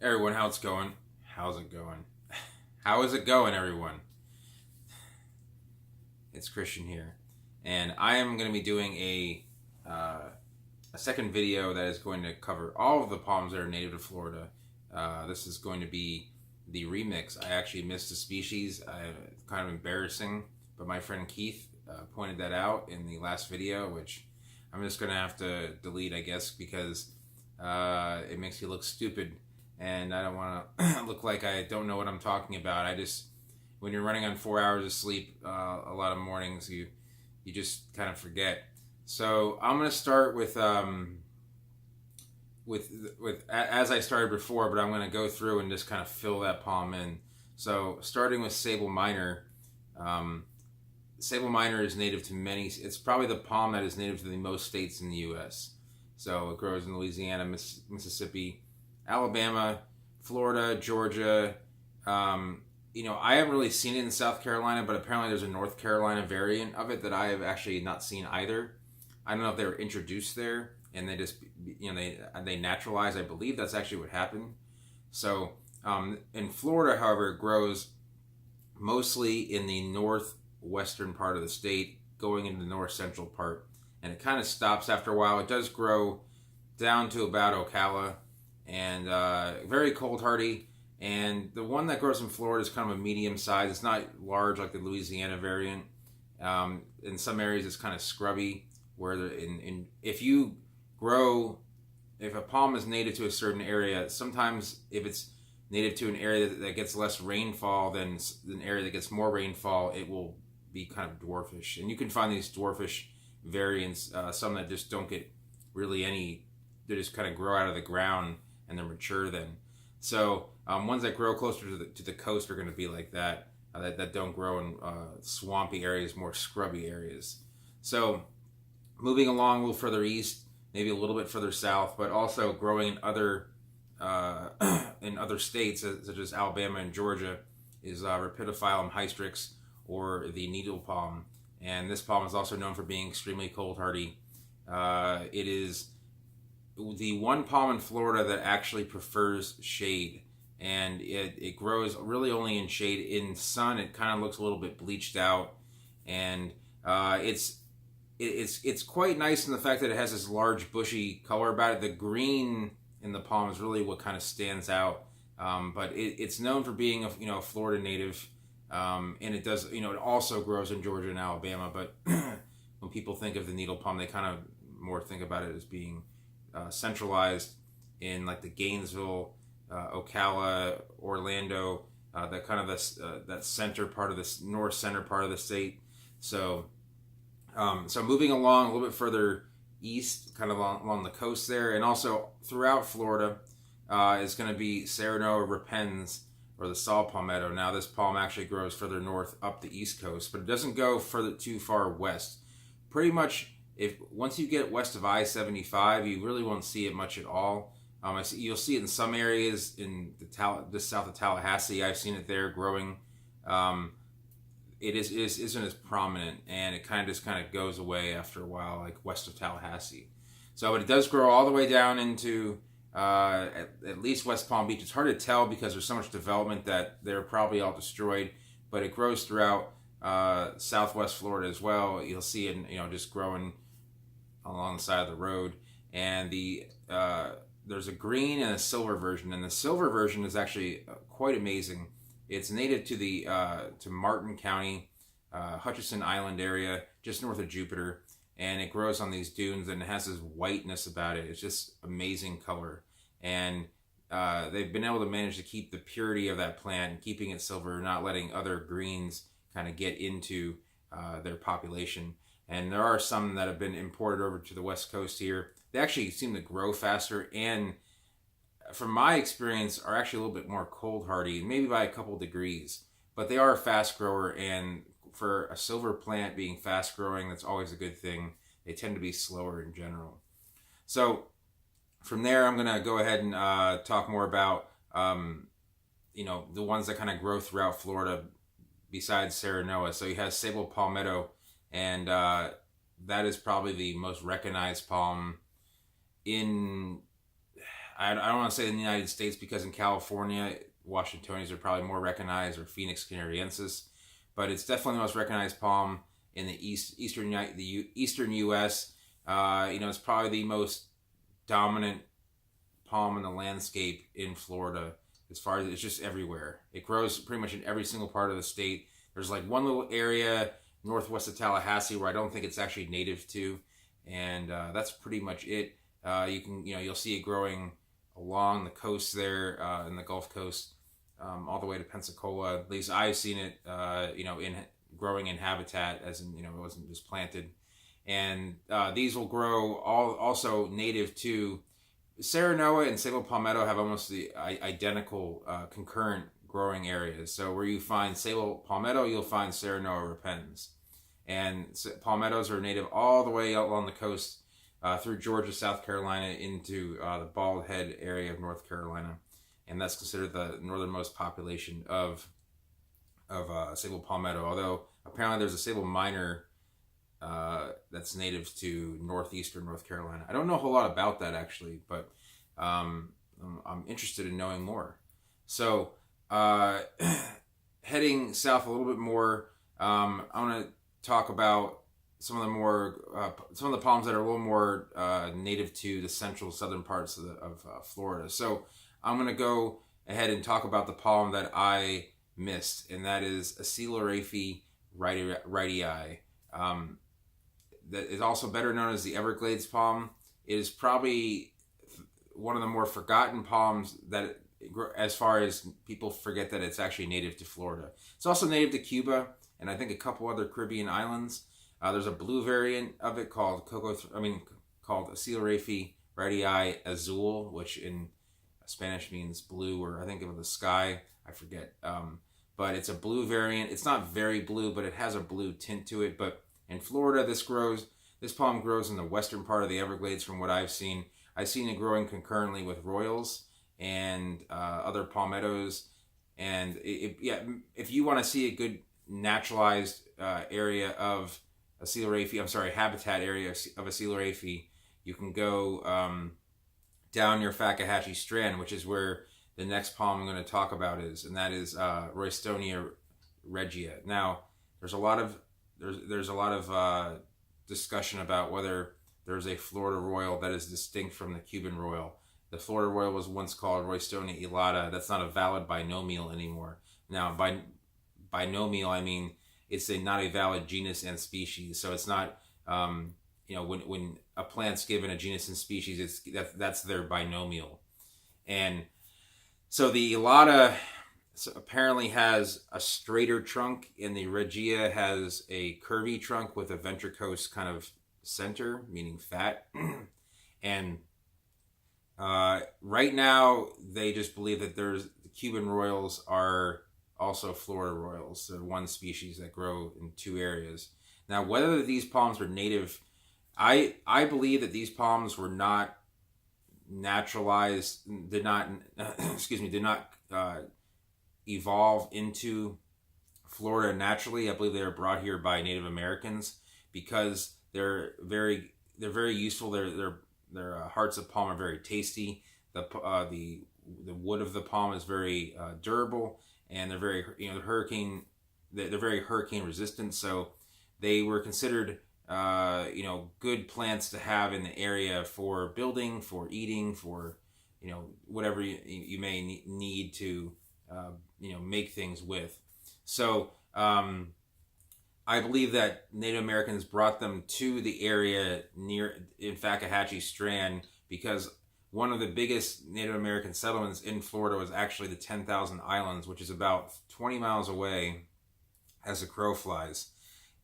Everyone, how's it going? How's it going? How is it going, everyone? It's Christian here, and I am going to be doing a second video that is going to cover all of the palms that are native to Florida. This is going to be the remix. I actually missed a species. Kind of embarrassing, but my friend Keith pointed that out in the last video, which I'm just going to have to delete, I guess, because it makes you look stupid. And I don't want to look like I don't know what I'm talking about. When you're running on 4 hours of sleep, a lot of mornings you just kind of forget. So I'm gonna start with as I started before, but I'm gonna go through and just kind of fill that palm in. So starting with Sable Minor. Sable Minor is native to many. It's probably the palm that is native to the most states in the U.S. So it grows in Louisiana, Mississippi, Alabama, Florida, Georgia. I haven't really seen it in South Carolina, but apparently there's a North Carolina variant of it that I have actually not seen either. I don't know if they were introduced there and they just, they naturalized. I believe that's actually what happened. So in Florida, however, it grows mostly in the northwestern part of the state, going into the north central part, and it kind of stops after a while. It does grow down to about Ocala, and very cold hardy. And the one that grows in Florida is kind of a medium size. It's not large like the Louisiana variant. In some areas it's kind of scrubby, where if a palm is native to a certain area, sometimes if it's native to an area that gets less rainfall than an area that gets more rainfall, it will be kind of dwarfish. And you can find these dwarfish variants, some that just don't get really any, they just kind of grow out of the ground and they're mature then. So ones that grow closer to the coast are going to be like that, that don't grow in swampy areas, more scrubby areas. So moving along a little further east, maybe a little bit further south, but also growing in other states such as Alabama and Georgia is Rhipidophyllum hystrix, or the needle palm. And this palm is also known for being extremely cold hardy. It is the one palm in Florida that actually prefers shade, and it grows really only in shade. In sun, it kind of looks a little bit bleached out, and it's quite nice in the fact that it has this large bushy color about it. The green in the palm is really what kind of stands out, but it's known for being a Florida native, and it does it also grows in Georgia and Alabama. But when people think of the needle palm, they kind of more think about it as being centralized in like the Gainesville, Ocala, Orlando, that kind of that center part of this north center part of the state. So moving along a little bit further east, kind of along the coast there, and also throughout Florida, is going to be Serenoa repens, or the saw palmetto. Now this palm actually grows further north up the east coast, but it doesn't go too far west. Pretty much, once you get west of I-75, you really won't see it much at all. You'll see it in some areas in just south of Tallahassee. I've seen it there growing. It isn't as prominent, and it kind of goes away after a while, like west of Tallahassee. So, but it does grow all the way down into at least West Palm Beach. It's hard to tell because there's so much development that they're probably all destroyed, but it grows throughout southwest Florida as well. You'll see it, just growing along the side of the road. And there's a green and a silver version, and the silver version is actually quite amazing. It's native to Martin County, Hutchinson Island area, just north of Jupiter, and it grows on these dunes, and it has this whiteness about it. It's just amazing color, and they've been able to manage to keep the purity of that plant, keeping it silver, not letting other greens kind of get into their population. And there are some that have been imported over to the west coast here. They actually seem to grow faster, and from my experience are actually a little bit more cold hardy, maybe by a couple degrees, but they are a fast grower, and for a silver plant being fast growing, that's always a good thing. They tend to be slower in general. So from there, I'm going to go ahead and talk more about the ones that kind of grow throughout Florida besides Serenoa. So you have Sable Palmetto, and that is probably the most recognized palm in I don't want to say in the United States, because in California, Washingtonians are probably more recognized, or Phoenix canariensis, but it's definitely the most recognized palm in the eastern U.S. It's probably the most dominant palm in the landscape in Florida. As far as, it's just everywhere, it grows pretty much in every single part of the state. There's like one little area northwest of Tallahassee where I don't think it's actually native to, and that's pretty much it. You'll see it growing along the coast there, in the Gulf Coast, all the way to Pensacola. At least I've seen it, in growing in habitat, as in, it wasn't just planted. And these will grow also native to Serenoa and Sable Palmetto, have almost the identical concurrent growing areas. So where you find Sable Palmetto, you'll find Serenoa repens. And palmettos are native all the way out along the coast, through Georgia, South Carolina, into the Bald Head area of North Carolina. And that's considered the northernmost population of Sable Palmetto. Although apparently there's a Sable Minor that's native to northeastern North Carolina. I don't know a whole lot about that, actually, but I'm interested in knowing more. So heading south a little bit more, I want to talk about some of the palms that are a little more native to the central southern parts of Florida. So I'm going to go ahead and talk about the palm that I missed, and that is Aceloraphe wrightii. That is also better known as the Everglades palm. It is probably one of the more forgotten palms, that, as far as people forget that it's actually native to Florida. It's also native to Cuba and I think a couple other Caribbean islands. There's a blue variant of it called Aceloraphe wrightii azul, which in Spanish means blue, or I think of the sky. I forget. But it's a blue variant. It's not very blue, but it has a blue tint to it. But in Florida, this palm grows in the western part of the Everglades, from what I've seen. I've seen it growing concurrently with royals and other palmettos. And if you want to see a good naturalized area of habitat area of Aceloraphe, you can go down near Fakahatchee Strand, which is where the next palm I'm going to talk about is, and that is Roystonia regia. Now, there's a lot of discussion about whether there's a Florida royal that is distinct from the Cuban royal. The Florida royal was once called Roystonia elata. That's not a valid binomial anymore. Now, by binomial, I mean it's not a valid genus and species. So it's not, when a plant's given a genus and species, that's their binomial. And so the elata apparently has a straighter trunk, and the regia has a curvy trunk with a ventricose kind of center, meaning fat. And right now, they just believe that the Cuban royals are also Florida royals. They're one species that grow in two areas. Now, whether these palms are native, I believe that these palms were not naturalized, did not evolve into Florida naturally. I believe they were brought here by Native Americans because they're very useful. Their hearts of palm are very tasty. The wood of the palm is very durable, and they're very they're very hurricane resistant. So they were considered good plants to have in the area for building, for eating, for whatever you may need to make things with. So I believe that Native Americans brought them to the area in Fakahatchee Strand because one of the biggest Native American settlements in Florida was actually the 10,000 Islands, which is about 20 miles away as the crow flies.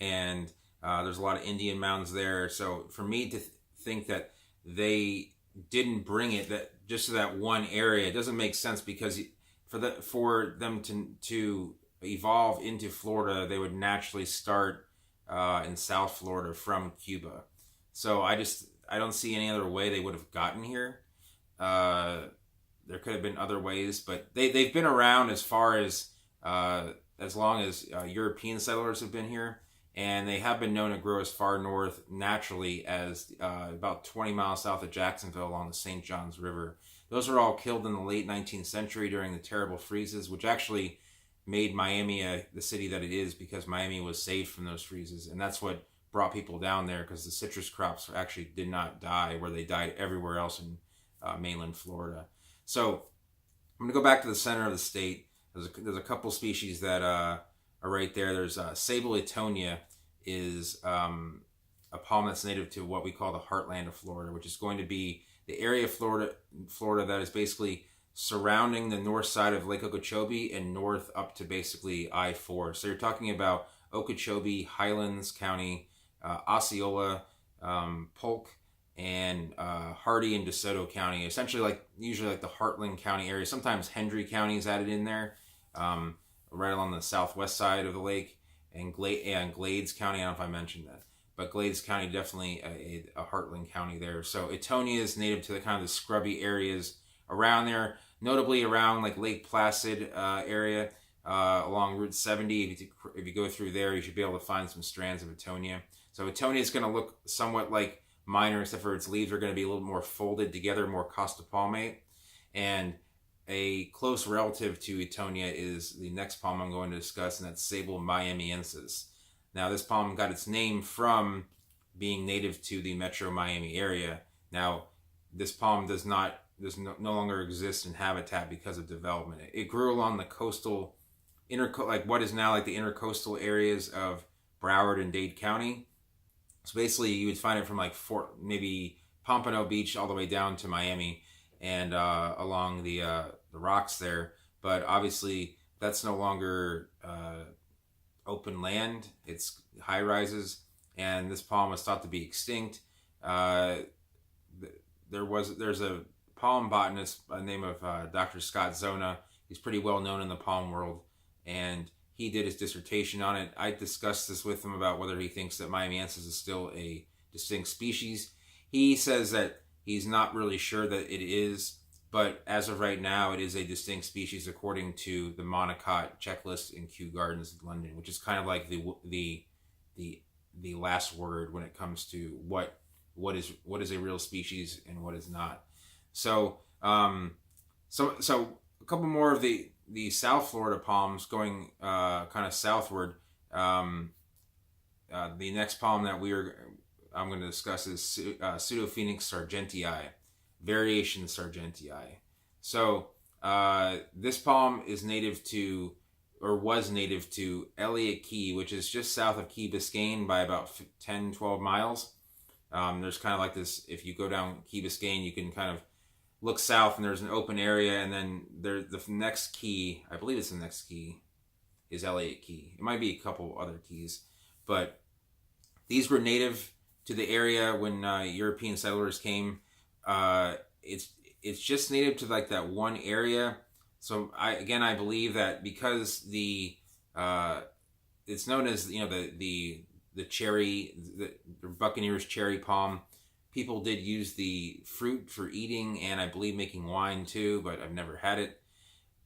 And there's a lot of Indian mounds there. So for me to think that they didn't bring it just to that one area, it doesn't make sense, because for them to evolve into Florida, they would naturally start in South Florida from Cuba. So I don't see any other way they would have gotten here. There could have been other ways, but they've been around as long as European settlers have been here, and they have been known to grow as far north naturally as about 20 miles south of Jacksonville along the St. Johns River. Those were all killed in the late 19th century during the terrible freezes, which actually made Miami the city that it is, because Miami was saved from those freezes, and that's what brought people down there, because the citrus crops actually did not die where they died everywhere else in mainland Florida. So I'm going to go back to the center of the state. There's a couple species that are right there. There's Sable Etonia is a palm that's native to what we call the heartland of Florida, which is going to be the area of Florida that is basically surrounding the north side of Lake Okeechobee and north up to basically I-4. So you're talking about Okeechobee, Highlands County, Osceola, Polk, and Hardy and DeSoto County. Essentially, usually the Heartland County area. Sometimes Hendry County is added in there, right along the southwest side of the lake, and Glades County. I don't know if I mentioned that, but Glades County definitely a Heartland County there. So Etonia is native to the kind of the scrubby areas around there, notably around like Lake Placid area, along Route 70. If you go through there, you should be able to find some strands of Etonia. So Etonia is going to look somewhat like minor, except for its leaves are going to be a little more folded together, more costopalmate. And a close relative to Etonia is the next palm I'm going to discuss, and that's Sable miamiensis. Now, this palm got its name from being native to the metro Miami area. Now, this palm does no longer exist in habitat because of development. It grew along the coastal, what is now like the intercoastal areas of Broward and Dade County. So basically, you would find it from like maybe Pompano Beach all the way down to Miami, and along the rocks there. But obviously, that's no longer open land. It's high rises, and this palm was thought to be extinct. There's a palm botanist by the name of Dr. Scott Zona. He's pretty well known in the palm world, and he did his dissertation on it. I discussed this with him about whether he thinks that miamiensis is still a distinct species. He says that he's not really sure that it is, but as of right now, it is a distinct species according to the Monacot checklist in Kew Gardens in London, which is kind of like the last word when it comes to what is a real species and what is not. So so a couple more of the South Florida palms going kind of southward. The next palm that I'm going to discuss is Pseudophoenix sargentii, variation sargentii. So this palm is native to, or was native to, Elliott Key, which is just south of Key Biscayne by about 10-12 miles. There's kind of like this, if you go down Key Biscayne, you can kind of look south and there's an open area, and then the next key, I believe it's the next key, is Elliott Key. It might be a couple other keys, but these were native to the area when European settlers came. It's just native to like that one area. So I believe that because it's known as the cherry, the Buccaneers cherry palm. People did use the fruit for eating and I believe making wine too, but I've never had it.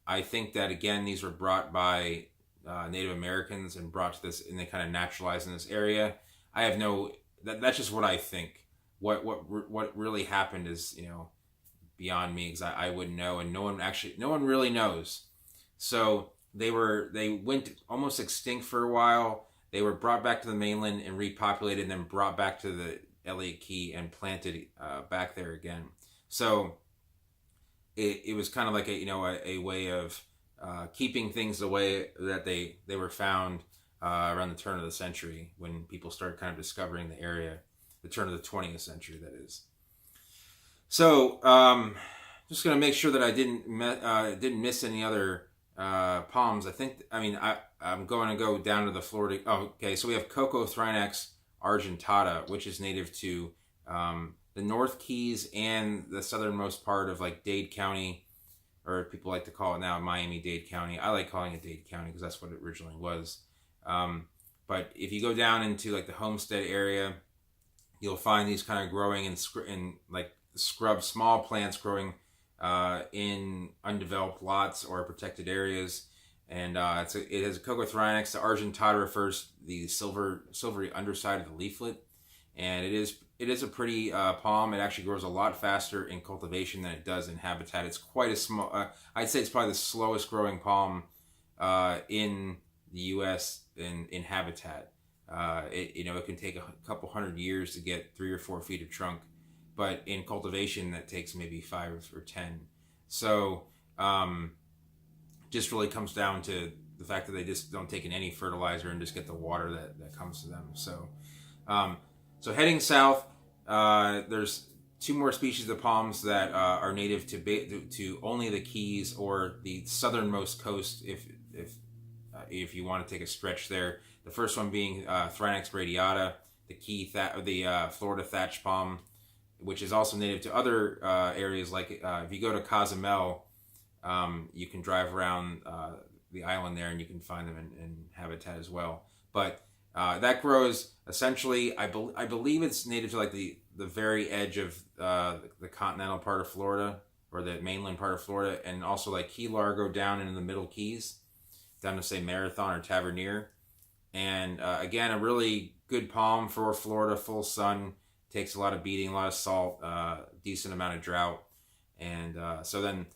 I think that again these were brought by Native Americans and brought to this, and they kind of naturalized in this area. I have that's just what I think. What really happened is beyond me, because I wouldn't know, and no one really knows. So they went almost extinct for a while. They were brought back to the mainland and repopulated, and then brought back to the Elliott Key and planted back there again. So it was kind of like a way of keeping things the way that they were found around the turn of the century, when people started kind of discovering the area, the turn of the 20th century, that is. So just going to make sure that I didn't miss any other palms. I'm going to go down to the Florida. Oh, okay, so we have Cocothrinax argentata, which is native to the North Keys and the southernmost part of like Dade County, or people like to call it now Miami-Dade County. I like calling it Dade County because that's what it originally was. But if you go down into like the Homestead area, you'll find these kind of growing in like scrub, small plants growing in undeveloped lots or protected areas. And it has a Cocothrinax. The argentata refers to the silvery underside of the leaflet, and it it is a pretty palm. It actually grows a lot faster in cultivation than it does in habitat. It's quite a small. I'd say it's probably the slowest growing palm in the U.S. in habitat. It can take a couple hundred years to get 3 or 4 feet of trunk, but in cultivation that takes maybe 5 or 10. So just really comes down to the fact that they just don't take in any fertilizer and just get the water that comes to them. So so heading south, there's 2 more species of palms that are native to only the Keys or the southernmost coast, if you want to take a stretch there. The first one being Thrynax radiata, the Florida thatch palm, which is also native to other areas. Like if you go to Cozumel, you can drive around the island there and you can find them in habitat as well. But that grows essentially, I believe it's native to like the very edge of the continental part of Florida, or the mainland part of Florida, and also like Key Largo down into the Middle Keys, down to say Marathon or Tavernier. And again, a really good palm for Florida, full sun, takes a lot of beating, a lot of salt, decent amount of drought. And so then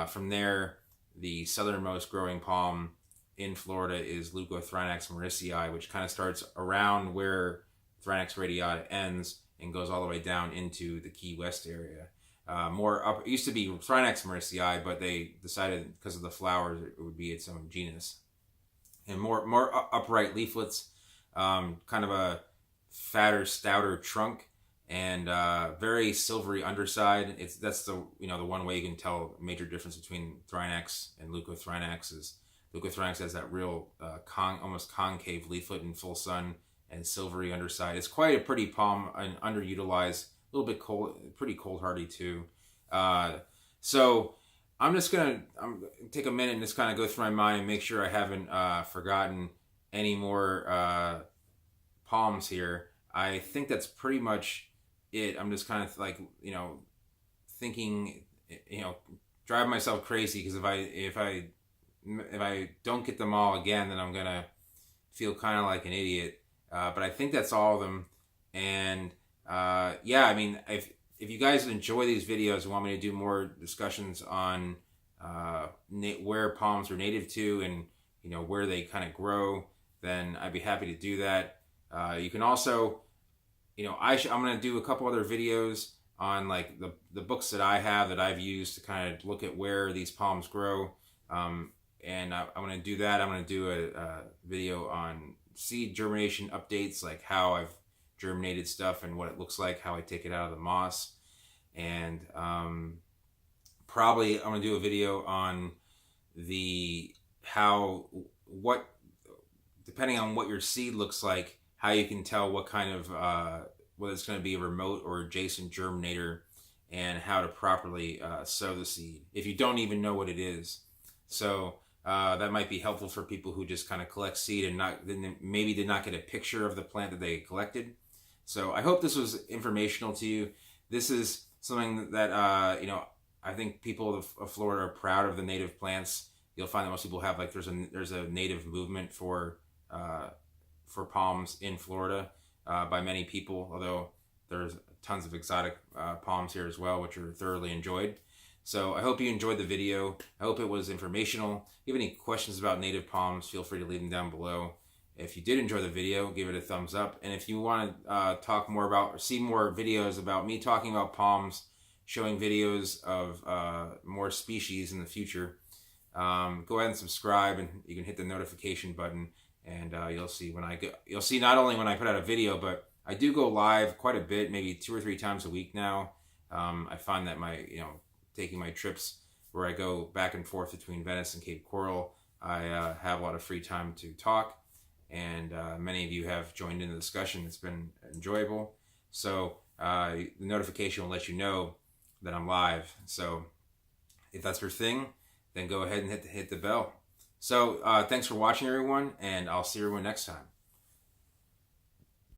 from there, the southernmost growing palm in Florida is Leucothrinax mauritii, which kind of starts around where Thrynax radiata ends and goes all the way down into the Key West area. More up, it used to be Thrynax mauritii, but they decided because of the flowers it would be its own genus. And more upright leaflets, kind of a fatter, stouter trunk, and very silvery underside. That's the one way you can tell a major difference between Thrynax and Leucothrinax is Leucothrinax has that real almost concave leaflet in full sun and silvery underside. It's quite a pretty palm and underutilized, a little bit cold, pretty cold hardy too. So I'm gonna take a minute and just kind of go through my mind and make sure I haven't forgotten any more palms here. I think that's pretty much it. I'm just kind of like thinking, driving myself crazy, because if I don't get them all again, then I'm gonna feel kind of like an idiot. But I think that's all of them. And yeah, I mean, if you guys enjoy these videos and want me to do more discussions on where palms are native to and where they kind of grow, then I'd be happy to do that. You can also, I'm going to do a couple other videos on like the books that I have that I've used to kind of look at where these palms grow. And I'm going to do that. I'm going to do a video on seed germination updates, like how I've germinated stuff and what it looks like, how I take it out of the moss. And probably I'm going to do a video on depending on what your seed looks like, how you can tell what kind of, whether it's going to be a remote or adjacent germinator, and how to properly sow the seed if you don't even know what it is. So that might be helpful for people who just kind of collect seed and maybe did not get a picture of the plant that they collected. So I hope this was informational to you. This is something that I think people of Florida are proud of the native plants. You'll find that most people have there's a native movement for palms in Florida by many people, although there's tons of exotic palms here as well, which are thoroughly enjoyed. So I hope you enjoyed the video. I hope it was informational. If you have any questions about native palms, feel free to leave them down below. If you did enjoy the video, give it a thumbs up. And if you want to talk more about or see more videos about me talking about palms, showing videos of more species in the future, go ahead and subscribe, and you can hit the notification button, and you'll see you'll see not only when I put out a video, but I do go live quite a bit, maybe 2 or 3 times a week now. I find that taking my trips where I go back and forth between Venice and Cape Coral, I have a lot of free time to talk, and many of you have joined in the discussion. It's been enjoyable. So the notification will let you know that I'm live. So if that's your thing, then go ahead and hit the bell. So thanks for watching, everyone, and I'll see everyone next time.